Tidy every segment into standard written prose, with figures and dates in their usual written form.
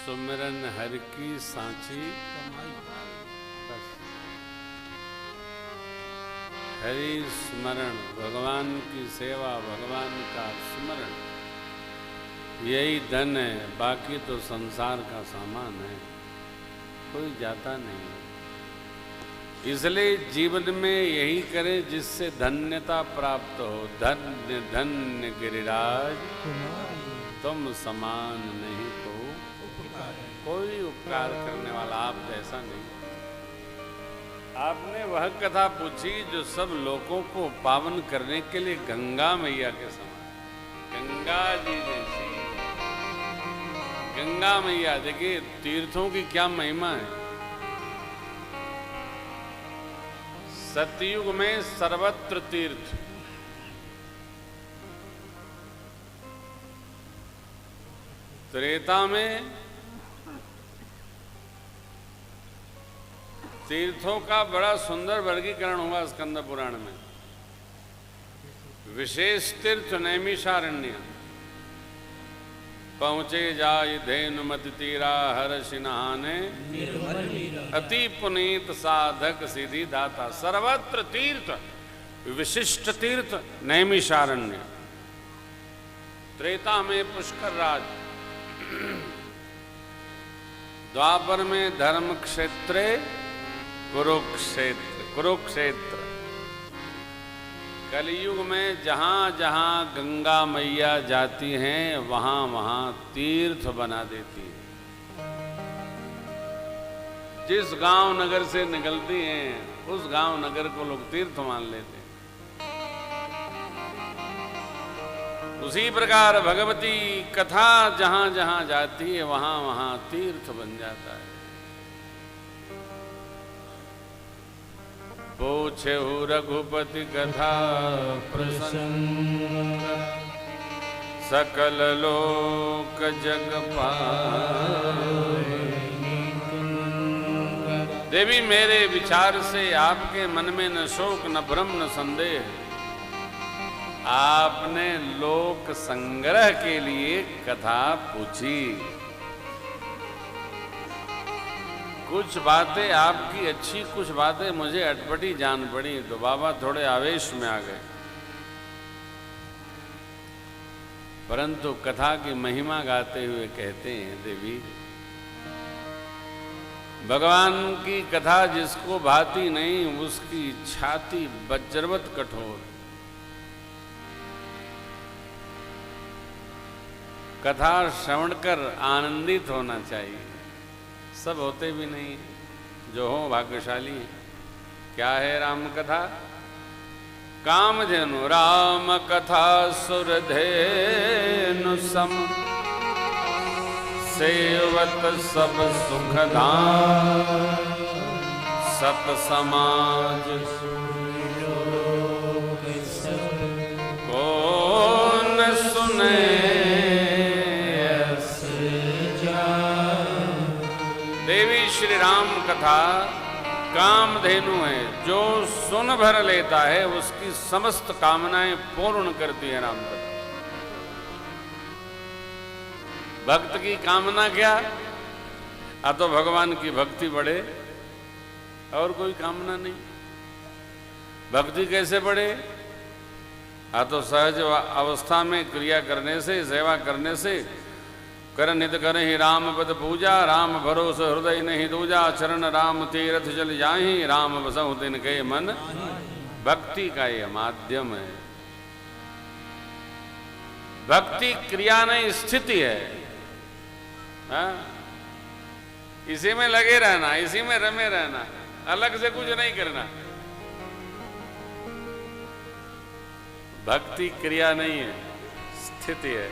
सुमिरन हर की सांची बस। हरि स्मरण, भगवान की सेवा, भगवान का स्मरण, यही धन है। बाकी तो संसार का सामान है, कोई जाता नहीं है। इसलिए जीवन में यही करें जिससे धन्यता प्राप्त हो। धन्य धन्य गिरिराज तुम समान नहीं को कोई उपकार करने वाला आप जैसा नहीं। आपने वह कथा पूछी जो सब लोगों को पावन करने के लिए गंगा मैया के समान, गंगा जी जैसी गंगा मैया। देखिए तीर्थों की क्या महिमा है। सतयुग में सर्वत्र तीर्थ, त्रेता में तीर्थों का बड़ा सुंदर वर्गीकरण हुआ स्कंद पुराण में। विशेष तीर्थ नैमिषारण्य, पहुंचे जाय धेनुमति तीरा हर्षि नहाने, अति पुनीत साधक सिद्धि दाता। सर्वत्र तीर्थ, विशिष्ट तीर्थ नैमिषारण्य। त्रेता में पुष्कर राज, द्वापर में धर्म क्षेत्रे कुरुक्षेत्र, कुरुक्षेत्र। कलयुग में जहां जहां गंगा मैया जाती हैं वहां वहां तीर्थ बना देती है। जिस गांव नगर से निकलती हैं उस गांव नगर को लोग तीर्थ मान लेते हैं। उसी प्रकार भगवती कथा जहां जहां जाती है वहां वहां तीर्थ बन जाता है। पूछेहु रघुपति कथा प्रसंग, सकल लोक जग पावै। देवी मेरे विचार से आपके मन में न शोक न भ्रम न संदेह। आपने लोक संग्रह के लिए कथा पूछी। कुछ बातें आपकी अच्छी, कुछ बातें मुझे अटपटी जान पड़ी तो बाबा थोड़े आवेश में आ गए। परंतु कथा की महिमा गाते हुए कहते हैं, देवी भगवान की कथा जिसको भाती नहीं उसकी छाती वज्रवत कठोर। कथा श्रवण कर आनंदित होना चाहिए। सब होते भी नहीं, जो हो भाग्यशाली हैं। क्या है राम कथा? कामधेनु राम कथा सुरधेनु सम, सेवत सब सुखधाम। सत समाज कौन सुने, देवी श्री राम कथा कामधेनु है। जो सुन भर लेता है उसकी समस्त कामनाएं पूर्ण करती है राम कथा। भक्त की कामना क्या? तो भगवान की भक्ति बढ़े, और कोई कामना नहीं। भक्ति कैसे बढ़े? तो सहज अवस्था में क्रिया करने से, सेवा करने से। कर नित कर ही राम पद पूजा, राम भरोस हृदय नहीं दूजा। चरण राम तीर्थ चल जाहि, राम बसहु दिन के मन। भक्ति का ये माध्यम है। भक्ति क्रिया नहीं, स्थिति है। इसी में लगे रहना, इसी में रमे रहना, अलग से कुछ नहीं करना। भक्ति क्रिया नहीं है, स्थिति है।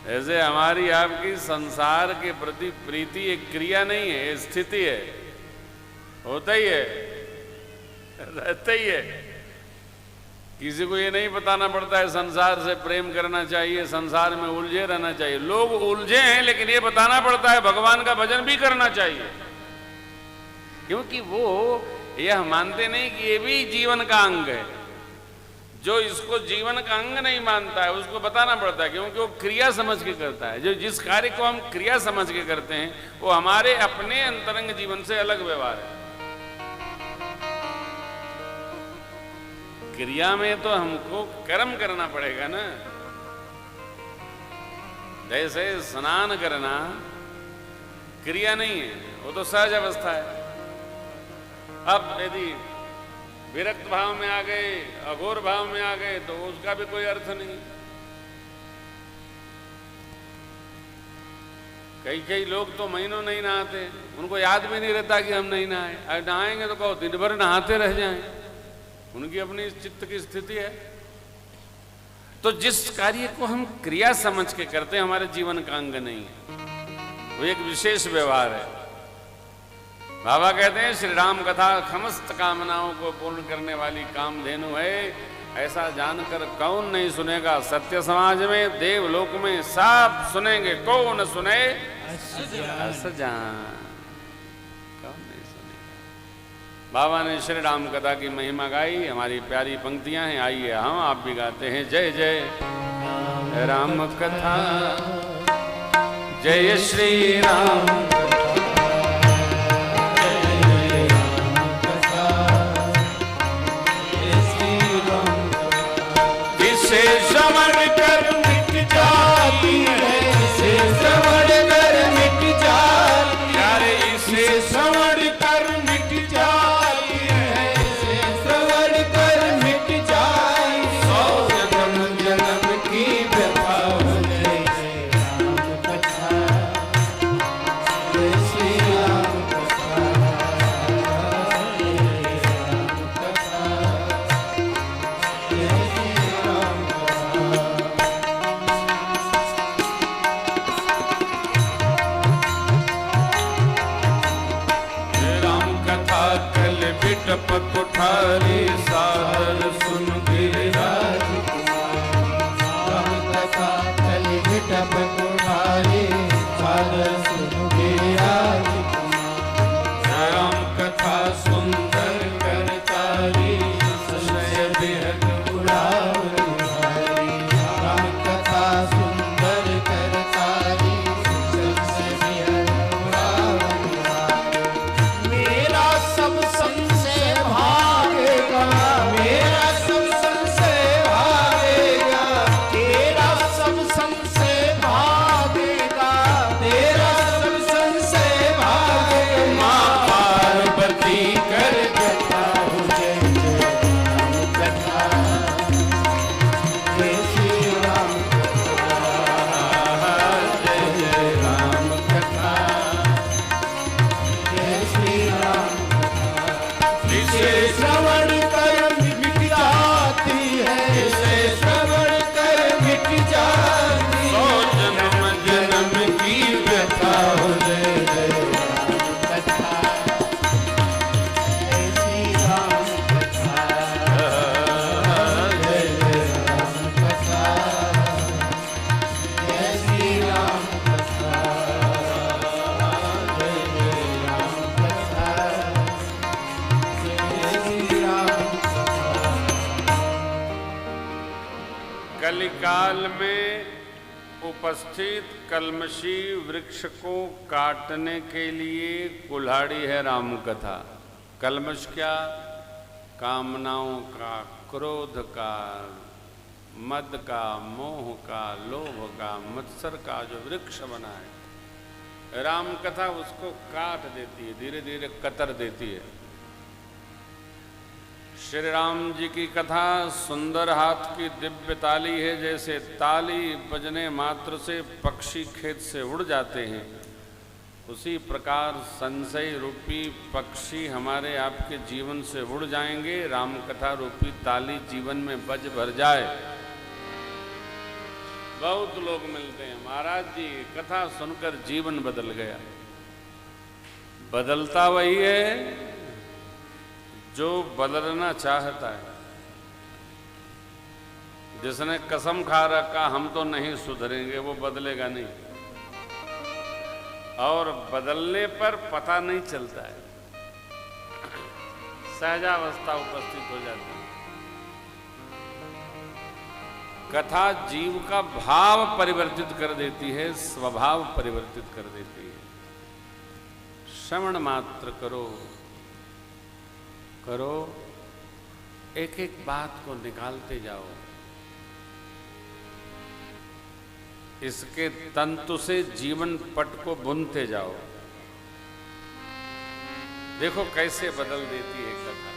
ऐसे हमारी आपकी संसार के प्रति प्रीति एक क्रिया नहीं है, स्थिति है। होता ही है, रहता ही है। किसी को ये नहीं बताना पड़ता है संसार से प्रेम करना चाहिए, संसार में उलझे रहना चाहिए। लोग उलझे हैं लेकिन ये बताना पड़ता है भगवान का भजन भी करना चाहिए, क्योंकि वो यह मानते नहीं कि ये भी जीवन का अंग है। जो इसको जीवन का अंग नहीं मानता है उसको बताना पड़ता है, क्योंकि वो क्रिया समझ के करता है। जो जिस कार्य को हम क्रिया समझ के करते हैं वो हमारे अपने अंतरंग जीवन से अलग व्यवहार है। क्रिया में तो हमको कर्म करना पड़ेगा ना। जैसे स्नान करना क्रिया नहीं है, वो तो सहज अवस्था है। अब यदि विरक्त भाव में आ गए, अघोर भाव में आ गए तो उसका भी कोई अर्थ नहीं। कई लोग तो महीनों नहीं नहाते, उनको याद भी नहीं रहता कि हम नहीं नहाए। अगर नहाएंगे तो कहो दिन भर नहाते रह जाएं, उनकी अपनी चित्त की स्थिति है। तो जिस कार्य को हम क्रिया समझ के करते हैं हमारे जीवन का अंग नहीं है, वो एक विशेष व्यवहार है। बाबा कहते हैं श्री राम कथा समस्त कामनाओं को पूर्ण करने वाली कामधेनु है, ऐसा जानकर कौन नहीं सुनेगा। सत्य समाज में देवलोक में सब सुनेंगे, कौन सुने असजान, कौन नहीं सुनेगा। बाबा ने श्री राम कथा की महिमा गाई, हमारी प्यारी पंक्तियां हैं, आइए हम आप भी गाते हैं। जय जय राम कथा, जय श्री राम श्रवण कर मिट जाती है, इसे श्रवण कर मिट जाती है, अरे इसे श्रवण कर मिट जाती है, इसे श्रवण कर मिट जाती है। 100 जन्म जन्म की व्यथा हो गई, राम कथा, श्री राम कथा, राम कथा, बिटप कुठारी सादर सुन गिरिराज कुमार। राम कथा कल बिटप कुठारी सादर सुन गिरिराज कुमार। राम कथा सुंदर करतारी संशय बेहद उड़ावरी भारी। राम कथा सुंदर करतारी संशय बेहद उड़ावरी भारी। मेरा सब भागेगा, मेरा सब संशय भागेगा, तेरा सब संशय भागेगा, तेरा सब संशय भागेगा। माँ पार्वती कर कथा हो, जय जय राम कथा, जय श्री राम कथा, जय जय राम कथा, जय श्री राम। इसे श्रवण कर मिट जाती है, इसे श्रवण कर मिट जाती है। 100 जन्म जन्म की व्यथा हो, जय जय राम कथा, जय श्री राम कथा, जय जय राम कथा, जय श्री राम कथा, जय जय राम कथा। कलिकाल में उपस्थित कलमशी वृक्ष को काटने के लिए कुल्हाड़ी है राम कथा। कलमश क्या? कामनाओं का, क्रोध का, मद का, मोह का, लोभ का, मत्सर का जो वृक्ष बना है, राम कथा उसको काट देती है, धीरे धीरे कतर देती है। श्री राम जी की कथा सुंदर हाथ की दिव्य ताली है। जैसे ताली बजने मात्र से पक्षी खेत से उड़ जाते हैं, उसी प्रकार संशय रूपी पक्षी हमारे आपके जीवन से उड़ जाएंगे। राम कथा रूपी ताली जीवन में बज भर जाए। बहुत लोग मिलते हैं, महाराज जी कथा सुनकर जीवन बदल गया। बदलता वही है जो बदलना चाहता है। जिसने कसम खा रखा हम तो नहीं सुधरेंगे, वो बदलेगा नहीं, और बदलने पर पता नहीं चलता है, सहजावस्था उपस्थित हो जाती है। कथा जीव का भाव परिवर्तित कर देती है, स्वभाव परिवर्तित कर देती है। श्रवण मात्र करो करो, एक एक बात को निकालते जाओ, इसके तंतु से जीवन पट को बुनते जाओ। देखो कैसे बदल देती है कथा।